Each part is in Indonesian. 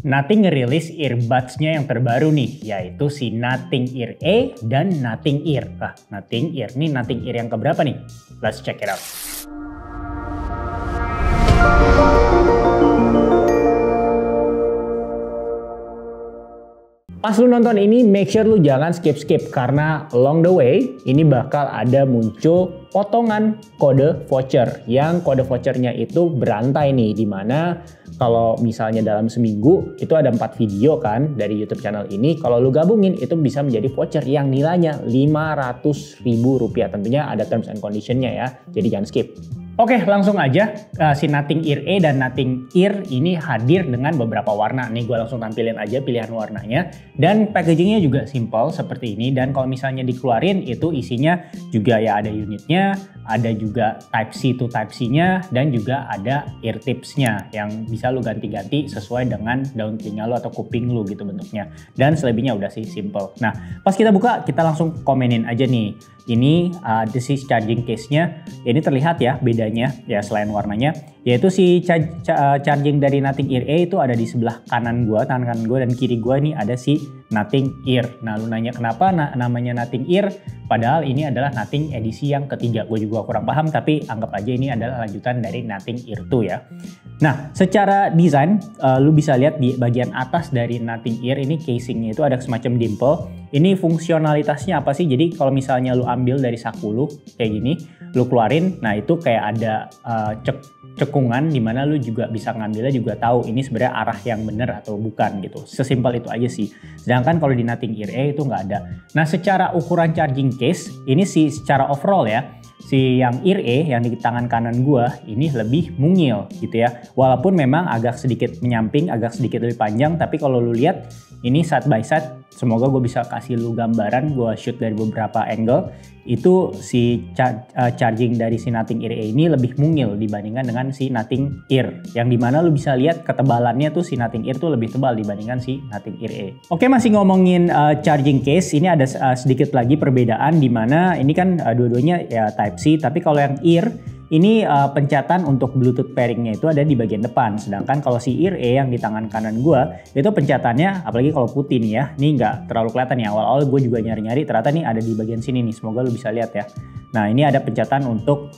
Nothing ngerilis earbuds-nya yang terbaru nih, yaitu si Nothing Ear A dan Nothing Ear. Nothing Ear, nih Nothing Ear yang keberapa nih? Let's check it out. Pas lu nonton ini, make sure lu jangan skip-skip karena along the way ini bakal ada muncul potongan kode voucher yang kode vouchernya itu berantai nih, dimana kalau misalnya dalam seminggu itu ada 4 video kan dari YouTube channel ini, kalau lu gabungin itu bisa menjadi voucher yang nilainya Rp500.000. Tentunya ada terms and conditionnya ya, jadi jangan skip. Oke, langsung aja. Si Nothing Ear A dan Nothing Ear ini hadir dengan beberapa warna. Nih gue langsung tampilin aja pilihan warnanya. Dan packagingnya juga simple seperti ini. Dan kalau misalnya dikeluarin itu isinya juga ya ada unitnya, ada juga Type-C to Type-C-nya, dan juga ada ear tips-nya yang bisa lu ganti-ganti sesuai dengan daun telinga lu atau kuping lu gitu bentuknya. Dan selebihnya udah sih simple. Nah, pas kita buka kita langsung komenin aja nih. Ini this is charging case-nya. Ini terlihat ya bedanya ya selain warnanya, yaitu si charging dari Nothing Ear A itu ada di sebelah kanan gua, tangan kanan gua, dan kiri gua ini ada si Nothing Ear. Nah, lu nanya kenapa namanya Nothing Ear, padahal ini adalah Nothing edisi yang ketiga. Gue juga kurang paham, tapi anggap aja ini adalah lanjutan dari Nothing Ear 2 ya. Nah, secara desain lu bisa lihat di bagian atas dari Nothing Ear ini casingnya itu ada semacam dimple. Ini fungsionalitasnya apa sih? Jadi kalau misalnya lu ambil dari saku lu kayak gini, lu keluarin, nah itu kayak ada cekungan dimana lu juga bisa ngambilnya juga tahu ini sebenarnya arah yang benar atau bukan gitu. Sesimpel itu aja sih. Sedangkan kalau di Nothing Ear A itu nggak ada. Nah, secara ukuran charging case ini sih secara overall ya, si yang Ear A yang di tangan kanan gua ini lebih mungil gitu ya. Walaupun memang agak sedikit menyamping, agak sedikit lebih panjang, tapi kalau lu lihat ini side by side, semoga gue bisa kasih lu gambaran, gue shoot dari beberapa angle, itu si charging dari si Nothing Ear A ini lebih mungil dibandingkan dengan si Nothing Ear, yang dimana lu bisa lihat ketebalannya tuh si Nothing Ear tuh lebih tebal dibandingkan si Nothing Ear A. Oke, masih ngomongin charging case, ini ada sedikit lagi perbedaan, dimana ini kan dua-duanya ya Type-C, tapi kalau yang Ear ini pencatan untuk Bluetooth pairingnya itu ada di bagian depan. Sedangkan kalau si Ear A yang di tangan kanan gua itu pencatannya, apalagi kalau putih nih ya, ini nggak terlalu kelihatan ya. Awal-awal gue juga nyari-nyari, ternyata nih ada di bagian sini nih. Semoga lu bisa lihat ya. Nah, ini ada pencatan untuk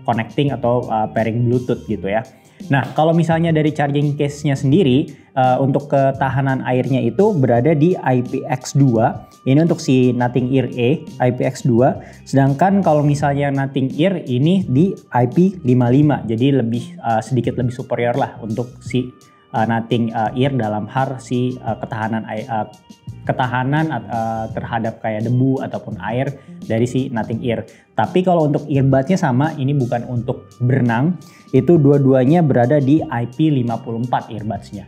connecting atau pairing Bluetooth gitu ya. Nah, kalau misalnya dari charging case-nya sendiri, untuk ketahanan airnya itu berada di IPX2. Ini untuk si Nothing Ear A, IPX2. Sedangkan kalau misalnya Nothing Ear ini di IP55. Jadi lebih sedikit lebih superior lah untuk si Nothing Ear dalam hal si ketahanan terhadap kayak debu ataupun air dari si Nothing Ear. Tapi kalau untuk earbuds-nya sama, ini bukan untuk berenang, itu dua-duanya berada di IP54 earbuds-nya.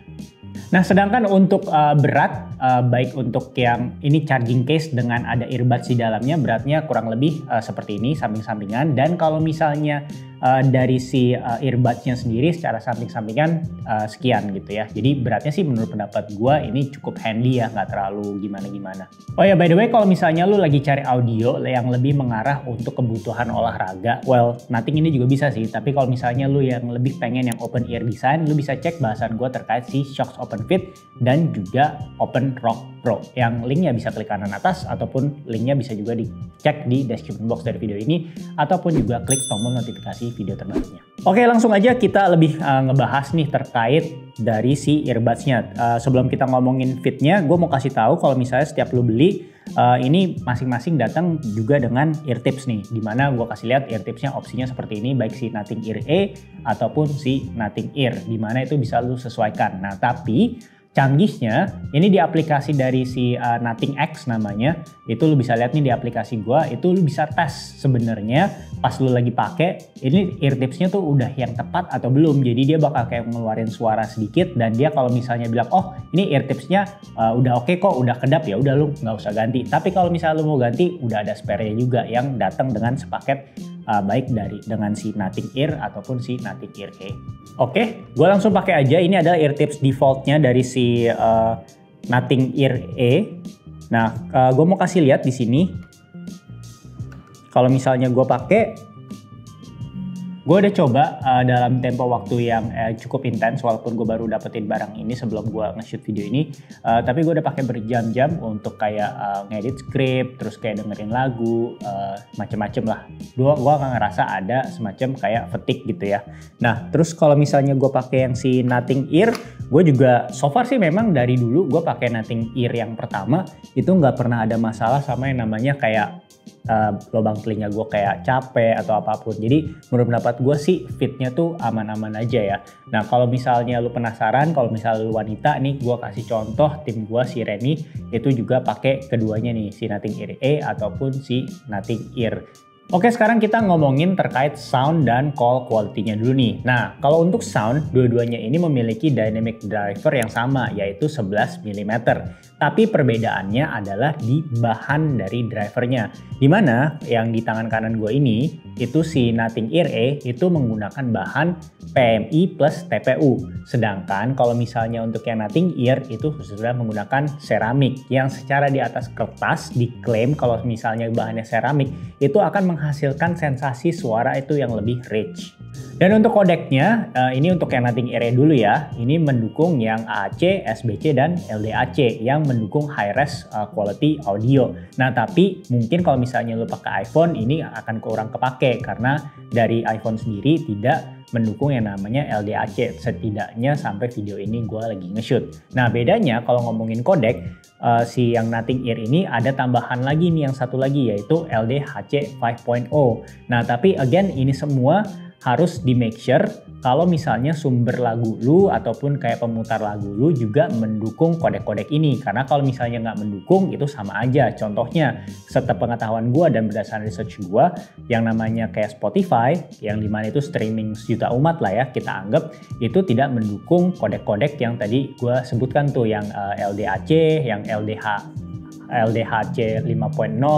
Nah, sedangkan untuk berat, baik untuk yang ini charging case dengan ada earbuds di dalamnya, beratnya kurang lebih seperti ini, samping-sampingan. Dan kalau misalnya dari si earbuds-nya sendiri secara samping-sampingan sekian gitu ya. Jadi beratnya sih menurut pendapat gue ini cukup handy ya, nggak terlalu gimana-gimana. Oh ya, by the way, kalau misalnya lu lagi cari audio yang lebih mengarah untuk kebutuhan olahraga, well, Nothing ini juga bisa sih. Tapi kalau misalnya lu yang lebih pengen yang open ear design, lu bisa cek bahasan gue terkait si Shokz Open Fit dan juga Open Rock Pro. Yang linknya bisa klik kanan atas, ataupun linknya bisa juga dicek di description box dari video ini, ataupun juga klik tombol notifikasi video terbarunya. Oke, langsung aja kita lebih ngebahas nih terkait dari si earbuds-nya. Sebelum kita ngomongin fitnya, gue mau kasih tahu kalau misalnya setiap lu beli, ini masing-masing datang juga dengan ear tips nih, dimana gue kasih lihat ear tipsnya opsinya seperti ini, baik si Nothing Ear A ataupun si Nothing Ear, dimana itu bisa lu sesuaikan. Nah, tapi canggihnya ini di aplikasi dari si Nothing X namanya, itu lu bisa lihat nih di aplikasi gua, itu lu bisa tes sebenarnya pas lu lagi pakai ini ear tipsnya tuh udah yang tepat atau belum. Jadi dia bakal kayak ngeluarin suara sedikit, dan dia kalau misalnya bilang oh ini ear tipsnya udah oke kok, udah kedap, ya udah lu nggak usah ganti. Tapi kalau misalnya lu mau ganti, udah ada spare-nya juga yang datang dengan sepaket baik dengan si Nothing Ear ataupun si Nothing Ear A. Oke, gue langsung pakai aja. Ini adalah ear tips defaultnya dari si Nothing Ear A. Nah, gue mau kasih lihat di sini. Kalau misalnya gue pakai, Gue udah coba dalam tempo waktu yang cukup intens, walaupun gue baru dapetin barang ini sebelum gue nge-shoot video ini. Tapi gue udah pakai berjam-jam untuk kayak ngedit script, terus kayak dengerin lagu, macem-macem lah. Gue gak ngerasa ada semacam kayak fatigue gitu ya. Nah, terus kalau misalnya gue pakai yang si Nothing Ear, gue juga so far sih memang dari dulu gue pakai Nothing Ear yang pertama itu nggak pernah ada masalah sama yang namanya kayak lubang telinga gue kayak capek atau apapun. Jadi menurut pendapat gue sih fitnya tuh aman-aman aja ya. Nah kalau misalnya lu penasaran, kalau misalnya lu wanita nih, gue kasih contoh tim gue si Reni itu juga pakai keduanya nih, si Nothing Ear A ataupun si Nothing Ear. Oke, sekarang kita ngomongin terkait sound dan call quality-nya dulu nih. Nah, kalau untuk sound, dua-duanya ini memiliki dynamic driver yang sama, yaitu 11 mm. Tapi perbedaannya adalah di bahan dari drivernya. Dimana yang di tangan kanan gue ini, itu si Nothing Ear A, itu menggunakan bahan PMI plus TPU. Sedangkan kalau misalnya untuk yang Nothing Ear, itu sudah menggunakan seramik. Yang secara di atas kertas diklaim kalau misalnya bahannya seramik, itu akan menghasilkan sensasi suara itu yang lebih rich. Dan untuk kodeknya, ini untuk yang Nothing Ear dulu ya, ini mendukung yang AAC, SBC, dan LDAC yang mendukung high-res quality audio. Nah tapi mungkin kalau misalnya lu pakai iPhone, ini akan kurang kepake karena dari iPhone sendiri tidak mendukung yang namanya LDAC, setidaknya sampai video ini gue lagi nge-shoot. Nah bedanya kalau ngomongin kodek, si yang Nothing Ear ini ada tambahan lagi nih, yang satu lagi yaitu LDHC 5.0. Nah tapi again ini semua harus di make sure kalau misalnya sumber lagu lu ataupun kayak pemutar lagu lu juga mendukung kodek-kodek ini. Karena kalau misalnya nggak mendukung itu sama aja. Contohnya sepengetahuan gue dan berdasarkan research gue, yang namanya kayak Spotify, yang dimana itu streaming sejuta umat lah ya kita anggap, itu tidak mendukung kodek-kodek yang tadi gue sebutkan tuh, yang LDAC, yang LDHC 5.0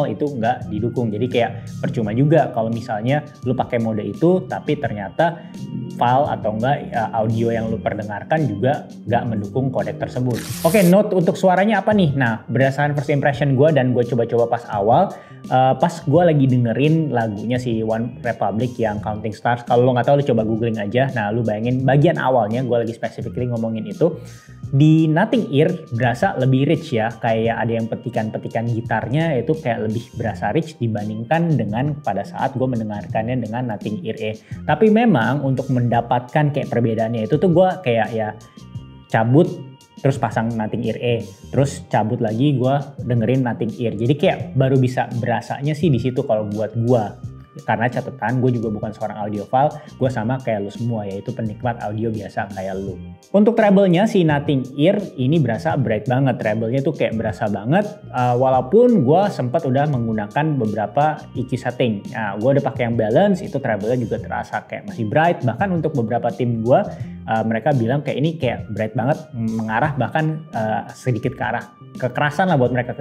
itu nggak didukung. Jadi kayak percuma juga kalau misalnya lu pakai mode itu tapi ternyata file atau enggak audio yang lu perdengarkan juga nggak mendukung kodek tersebut. Oke, note untuk suaranya apa nih? Nah, berdasarkan first impression gue dan gue coba-coba pas awal, pas gue lagi dengerin lagunya si One Republic yang Counting Stars. Kalau lo nggak tahu, lu coba googling aja. Nah, lu bayangin bagian awalnya, gue lagi specifically ngomongin itu. Di Nothing Ear berasa lebih rich ya, kayak ada yang petikan gitarnya itu kayak lebih berasa rich dibandingkan dengan pada saat gue mendengarkannya dengan Nothing Ear A. Tapi memang untuk mendapatkan kayak perbedaannya itu tuh gue kayak ya cabut terus pasang Nothing Ear A, terus cabut lagi gue dengerin Nothing Ear. Jadi kayak baru bisa berasanya sih di situ kalau buat gue. Karena catatan gue juga bukan seorang audiophile, gue sama kayak lu semua, yaitu penikmat audio biasa kayak lu. Untuk treble-nya si Nothing Ear ini berasa bright banget, treble-nya tuh kayak berasa banget, walaupun gue sempat udah menggunakan beberapa EQ setting. Nah, gue udah pakai yang balance, itu treble-nya juga terasa kayak masih bright, bahkan untuk beberapa tim gue, mereka bilang kayak ini kayak bright banget, mengarah bahkan sedikit ke arah kekerasan lah buat mereka,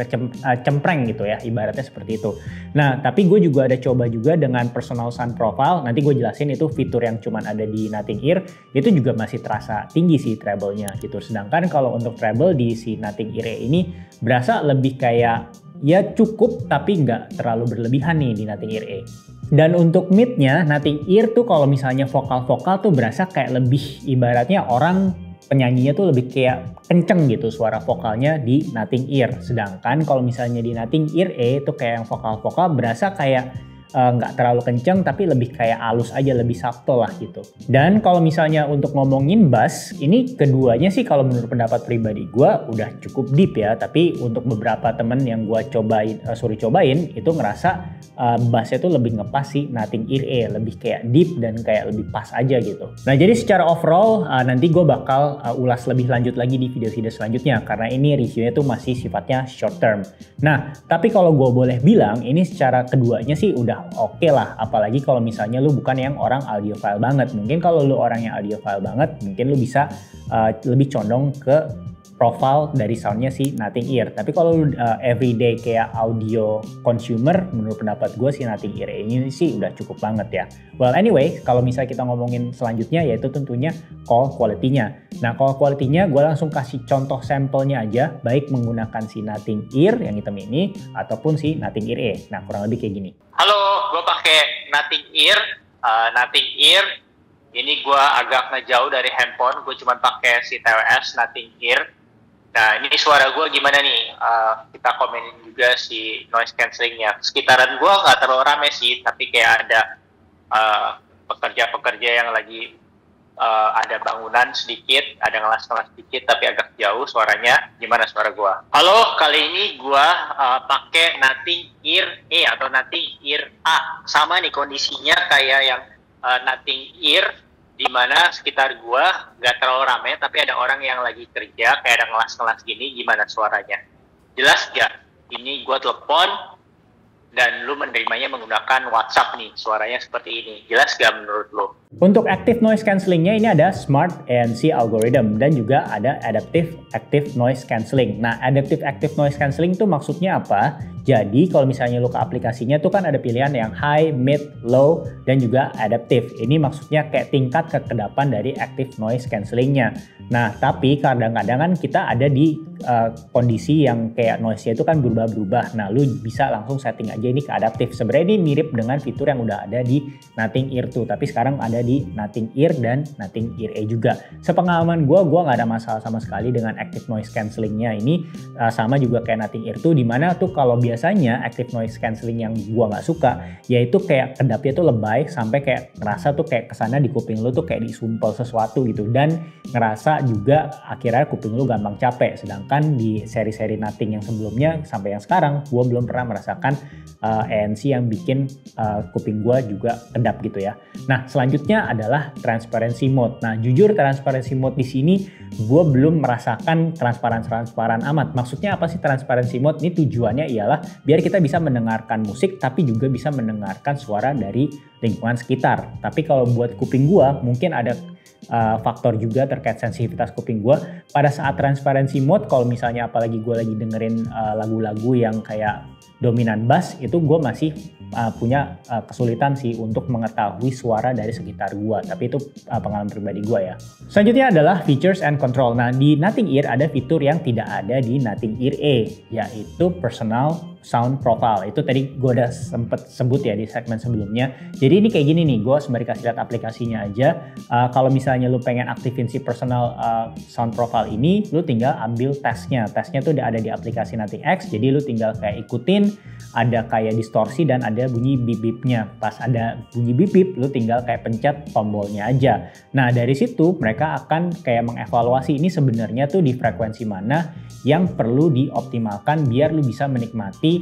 cempreng gitu ya, ibaratnya seperti itu. Nah, tapi gue juga ada coba juga dengan personal sound profile, nanti gue jelasin itu fitur yang cuman ada di Nothing Ear, itu juga masih terasa tinggi sih treble-nya gitu. Sedangkan kalau untuk treble di si Nothing Ear ini berasa lebih kayak ya cukup tapi nggak terlalu berlebihan nih di Nothing Ear A. Dan untuk mid-nya, Nothing Ear tuh kalau misalnya vokal-vokal tuh berasa kayak lebih ibaratnya orang penyanyinya tuh lebih kayak kenceng gitu suara vokalnya di Nothing Ear. Sedangkan kalau misalnya di Nothing Ear A itu kayak yang vokal-vokal berasa kayak nggak terlalu kenceng tapi lebih kayak halus aja, lebih subtle lah gitu. Dan kalau misalnya untuk ngomongin bass, ini keduanya sih kalau menurut pendapat pribadi gue udah cukup deep ya. Tapi untuk beberapa temen yang gue suruh cobain itu ngerasa bassnya tuh lebih ngepas sih Nothing Ear A, lebih kayak deep dan kayak lebih pas aja gitu. Nah jadi secara overall nanti gue bakal ulas lebih lanjut lagi di video-video selanjutnya karena ini reviewnya tuh masih sifatnya short term. Nah tapi kalau gue boleh bilang ini secara keduanya sih udah oke lah, apalagi kalau misalnya lu bukan yang orang audiophile banget. Mungkin kalau lu orang yang audiophile banget, mungkin lu bisa lebih condong ke profile dari soundnya si Nothing Ear. Tapi kalau lu everyday kayak audio consumer, menurut pendapat gue si Nothing Ear ini sih udah cukup banget ya. Well anyway, kalau misalnya kita ngomongin selanjutnya yaitu tentunya call quality-nya. Nah call quality-nya gue langsung kasih contoh sampelnya aja, baik menggunakan si Nothing Ear yang hitam ini ataupun si Nothing Ear A. Nah kurang lebih kayak gini. Halo, gue pakai Nothing Ear Nothing Ear. Ini gue agak ngejauh dari handphone, gue cuma pakai si TWS Nothing Ear. Nah, ini suara gue gimana nih? Kita komenin juga si noise cancellingnya. Sekitaran gue nggak terlalu rame sih, tapi kayak ada pekerja-pekerja yang lagi ada bangunan sedikit, ada ngelas-ngelas sedikit, tapi agak jauh suaranya. Gimana suara gue? Halo, kali ini gue pakai Nothing Ear E atau Nothing Ear A. Sama nih kondisinya kayak yang Nothing Ear, di mana sekitar gua nggak terlalu rame, tapi ada orang yang lagi kerja, kayak ada ngelas-ngelas gini. Gimana suaranya? Jelas gak? Ini gua telepon dan lu menerimanya menggunakan WhatsApp nih, suaranya seperti ini. Jelas gak menurut lu? Untuk active noise cancellingnya ini ada Smart ANC algorithm dan juga ada Adaptive Active Noise Cancelling. Nah, Adaptive Active Noise Cancelling itu maksudnya apa? Jadi kalau misalnya lu ke aplikasinya tuh kan ada pilihan yang high, mid, low, dan juga adaptive. Ini maksudnya kayak tingkat kekedapan dari active noise cancellingnya. Nah, tapi kadang-kadang kan kita ada di kondisi yang kayak noise-nya itu kan berubah-berubah. Nah, lu bisa langsung setting aja ini ke adaptive. Sebenarnya ini mirip dengan fitur yang udah ada di Nothing Ear 2, tapi sekarang ada di Nothing Ear dan Nothing Ear A juga. Sepengalaman gue nggak ada masalah sama sekali dengan active noise cancellingnya ini. Sama juga kayak Nothing Ear 2, dimana tuh kalau biasanya active noise cancelling yang gue nggak suka, yaitu kayak kedapnya tuh lebay sampai kayak ngerasa tuh kayak kesana di kuping lu tuh kayak disumpel sesuatu gitu, dan ngerasa juga akhirnya kuping lu gampang capek. Sedangkan di seri-seri Nothing yang sebelumnya sampai yang sekarang, gue belum pernah merasakan ANC yang bikin kuping gue juga kedap gitu ya. Nah, selanjutnya adalah transparency mode. Nah, jujur transparency mode di sini gue belum merasakan transparan amat. Maksudnya apa sih transparency mode? Ini tujuannya ialah biar kita bisa mendengarkan musik tapi juga bisa mendengarkan suara dari lingkungan sekitar. Tapi kalau buat kuping gue mungkin ada faktor juga terkait sensitivitas kuping gue. Pada saat transparency mode, kalau misalnya apalagi gue lagi dengerin lagu-lagu yang kayak dominan bass, itu gue masih punya kesulitan sih untuk mengetahui suara dari sekitar gue. Tapi itu pengalaman pribadi gue ya. Selanjutnya adalah features and control. Nah, di Nothing Ear ada fitur yang tidak ada di Nothing Ear A, yaitu personal sound profile. Itu tadi gue udah sempet sebut ya di segmen sebelumnya. Jadi ini kayak gini nih, gue sembari kasih lihat aplikasinya aja. Kalau misalnya lu pengen aktifin si personal sound profile ini, lu tinggal ambil tesnya. Tesnya tuh udah ada di aplikasi Nothing X, jadi lu tinggal kayak ikutin, ada kayak distorsi dan ada bunyi bip-bipnya. Pas ada bunyi bip-bip, lu tinggal kayak pencet tombolnya aja. Nah, dari situ mereka akan kayak mengevaluasi ini sebenarnya tuh di frekuensi mana yang perlu dioptimalkan biar lu bisa menikmati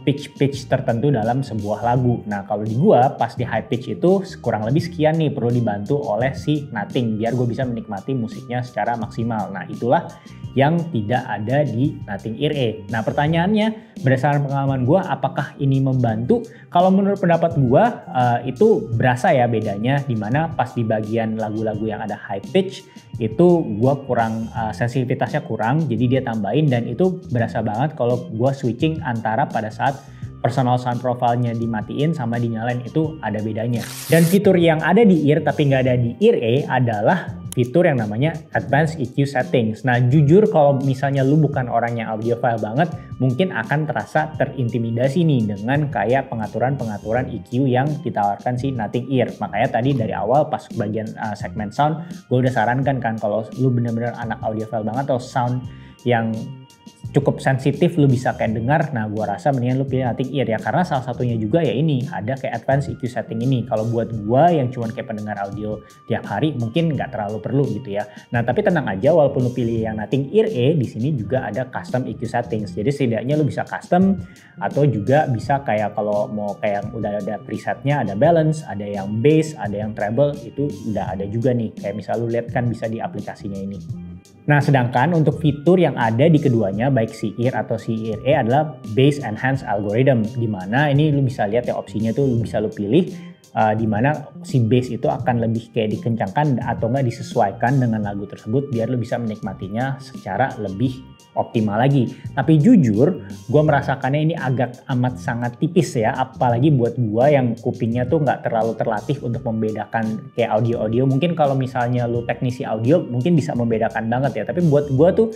pitch tertentu dalam sebuah lagu. Nah, kalau di gua pas di high pitch itu kurang lebih sekian nih perlu dibantu oleh si Nothing biar gue bisa menikmati musiknya secara maksimal. Nah, itulah yang tidak ada di Nothing Ear A. Nah, pertanyaannya berdasarkan pengalaman gua, apakah ini membantu? Kalau menurut pendapat gua itu berasa ya bedanya, dimana pas di bagian lagu-lagu yang ada high pitch itu gua kurang sensitivitasnya kurang, jadi dia tambahin, dan itu berasa banget kalau gua switching antara pada saat personal sound profile-nya dimatiin sama dinyalain, itu ada bedanya. Dan fitur yang ada di ear tapi nggak ada di ear A adalah fitur yang namanya Advanced EQ Settings. Nah, jujur kalau misalnya lu bukan orang yang audiophile banget, mungkin akan terasa terintimidasi nih dengan kayak pengaturan-pengaturan EQ yang ditawarkan si Nothing Ear. Makanya tadi dari awal pas bagian segmen sound, gue udah sarankan kan kalau lu bener-bener anak audiophile banget atau sound yang cukup sensitif lu bisa kayak dengar, nah gua rasa mendingan lu pilih Nothing Ear ya, karena salah satunya juga ya ini ada kayak advanced EQ setting ini. Kalau buat gua yang cuman kayak pendengar audio tiap hari mungkin nggak terlalu perlu gitu ya. Nah, tapi tenang aja, walaupun lu pilih yang Nothing Ear A, di sini juga ada custom EQ settings. Jadi setidaknya lu bisa custom atau juga bisa kayak kalau mau kayak yang udah ada presetnya, ada balance, ada yang bass, ada yang treble, itu udah ada juga nih. Kayak misal lu lihat kan bisa di aplikasinya ini. Nah, sedangkan untuk fitur yang ada di keduanya, baik si Ear atau si Ear A, adalah Bass Enhanced Algorithm, di mana ini lu bisa lihat ya opsinya tuh lu bisa pilih di mana si bass itu akan lebih kayak dikencangkan atau enggak disesuaikan dengan lagu tersebut biar lu bisa menikmatinya secara lebih optimal lagi. Tapi jujur, gue merasakannya ini agak amat sangat tipis ya, apalagi buat gue yang kupingnya tuh nggak terlalu terlatih untuk membedakan kayak audio-audio. Mungkin kalau misalnya lu teknisi audio mungkin bisa membedakan banget ya, tapi buat gue tuh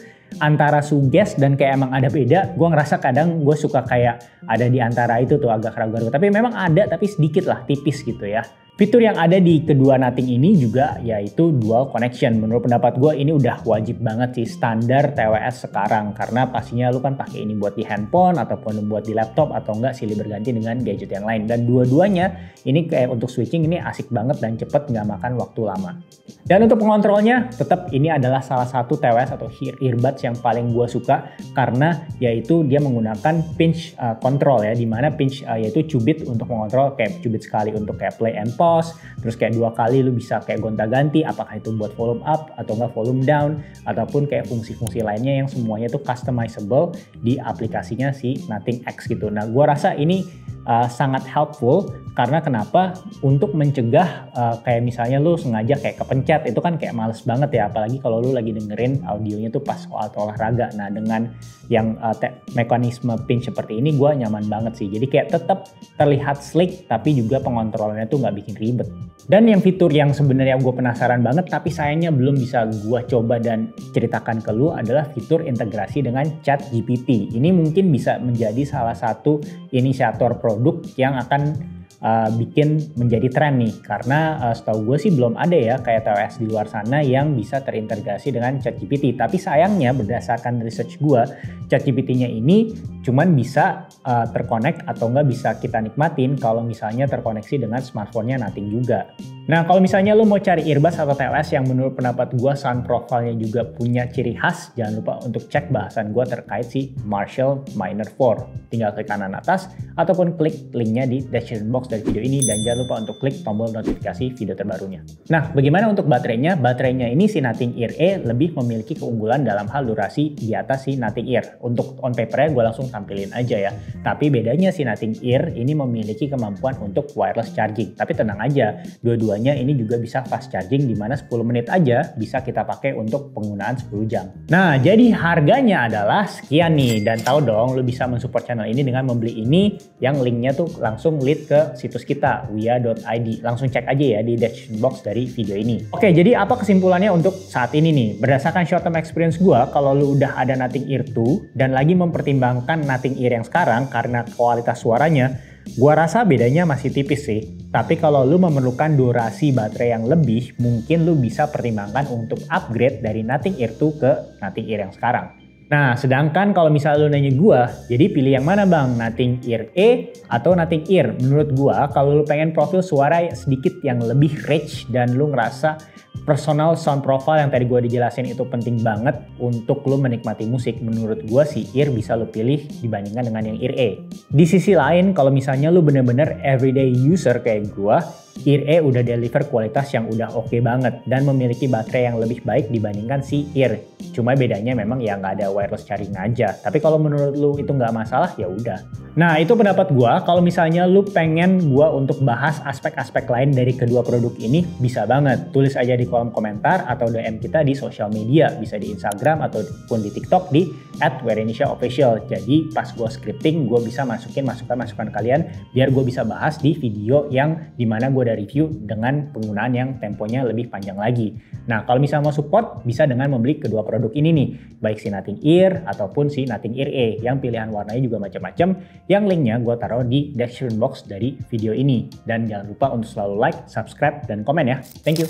antara suges dan kayak emang ada beda, gue ngerasa kadang gue suka kayak ada di antara itu tuh agak ragu-ragu. Tapi memang ada, tapi sedikit lah, tipis gitu ya. Fitur yang ada di kedua Nothing ini juga yaitu dual connection. Menurut pendapat gue ini udah wajib banget sih, standar TWS sekarang. Karena pastinya lu kan pakai ini buat di handphone ataupun buat di laptop atau enggak silih berganti dengan gadget yang lain. Dan dua-duanya ini kayak untuk switching ini asik banget dan cepet, nggak makan waktu lama. Dan untuk pengontrolnya tetap ini adalah salah satu TWS atau earbuds yang paling gue suka karena yaitu dia menggunakan pinch control ya, dimana pinch yaitu cubit untuk mengontrol, kayak cubit sekali untuk kayak play and pause, terus kayak 2 kali lu bisa kayak gonta-ganti apakah itu buat volume up atau enggak volume down, ataupun kayak fungsi-fungsi lainnya yang semuanya itu customizable di aplikasinya si Nothing X gitu. Nah gue rasa ini sangat helpful karena kenapa? Untuk mencegah kayak misalnya lu sengaja kayak kepencet, itu kan kayak males banget ya, apalagi kalau lu lagi dengerin audionya tuh pas olahraga. Nah dengan yang mekanisme pinch seperti ini gue nyaman banget sih, jadi kayak tetap terlihat sleek tapi juga pengontrolannya tuh nggak bikin ribet. Dan yang fitur yang sebenarnya gue penasaran banget tapi sayangnya belum bisa gue coba dan ceritakan ke lu adalah fitur integrasi dengan ChatGPT. Ini mungkin bisa menjadi salah satu inisiator produk yang akan bikin menjadi tren nih, karena setahu gue sih belum ada ya kayak TWS di luar sana yang bisa terintegrasi dengan ChatGPT. Tapi sayangnya berdasarkan research gue, ChatGPT-nya ini cuman bisa terkonek atau nggak bisa kita nikmatin kalau misalnya terkoneksi dengan smartphone-nya Nothing juga. Nah kalau misalnya lo mau cari earbuds atau TWS yang menurut pendapat gue sound profile-nya juga punya ciri khas, jangan lupa untuk cek bahasan gue terkait si Marshall Minor 4. Tinggal klik kanan atas ataupun klik linknya di description box dari video ini, dan jangan lupa untuk klik tombol notifikasi video terbarunya. Nah bagaimana untuk baterainya? Baterainya ini si Nothing Ear E lebih memiliki keunggulan dalam hal durasi di atas si Nothing Ear. Untuk on papernya gue langsung tampilin aja ya. Tapi bedanya si Nothing Ear ini memiliki kemampuan untuk wireless charging. Tapi tenang aja, dua-duanya ini juga bisa fast charging, dimana 10 menit aja bisa kita pakai untuk penggunaan 10 jam. Nah jadi harganya adalah sekian nih, dan tahu dong lu bisa mensupport channel ini dengan membeli ini yang linknya tuh langsung lead ke situs kita wia.id. Langsung cek aja ya di description box dari video ini. Oke, jadi apa kesimpulannya untuk saat ini nih? Berdasarkan short term experience gue, kalau lu udah ada Nothing Ear 2 dan lagi mempertimbangkan Nothing Ear yang sekarang karena kualitas suaranya, gua rasa bedanya masih tipis sih. Tapi kalau lu memerlukan durasi baterai yang lebih, mungkin lu bisa pertimbangkan untuk upgrade dari Nothing Ear 2 ke Nothing Ear yang sekarang. Nah, sedangkan kalau misalnya lu nanya gua, jadi pilih yang mana bang? Nothing Ear E atau Nothing Ear? Menurut gua, kalau lu pengen profil suara sedikit yang lebih rich dan lu ngerasa personal sound profile yang tadi gue dijelasin itu penting banget untuk lo menikmati musik, menurut gue si Ear bisa lo pilih dibandingkan dengan yang Ear E. Di sisi lain, kalau misalnya lo bener-bener everyday user kayak gue, Ear E udah deliver kualitas yang udah oke banget dan memiliki baterai yang lebih baik dibandingkan si Ear. Cuma bedanya memang ya nggak ada wireless charging aja. Tapi kalau menurut lu itu nggak masalah, ya udah. Nah itu pendapat gua. Kalau misalnya lu pengen gua untuk bahas aspek-aspek lain dari kedua produk ini, bisa banget. Tulis aja di kolom komentar atau DM kita di sosial media. Bisa di Instagram ataupun di TikTok di @wearinisiaofficial. Jadi pas gua scripting, gua bisa masukin masukan-masukan kalian biar gua bisa bahas di video yang dimana gua udah review dengan penggunaan yang temponya lebih panjang lagi. Nah kalau misalnya mau support, bisa dengan membeli kedua produk ini nih, baik si Nothing Ear ataupun si Nothing Ear E, yang pilihan warnanya juga macam-macam, yang linknya gue taruh di description box dari video ini. Dan jangan lupa untuk selalu like, subscribe, dan komen ya. Thank you.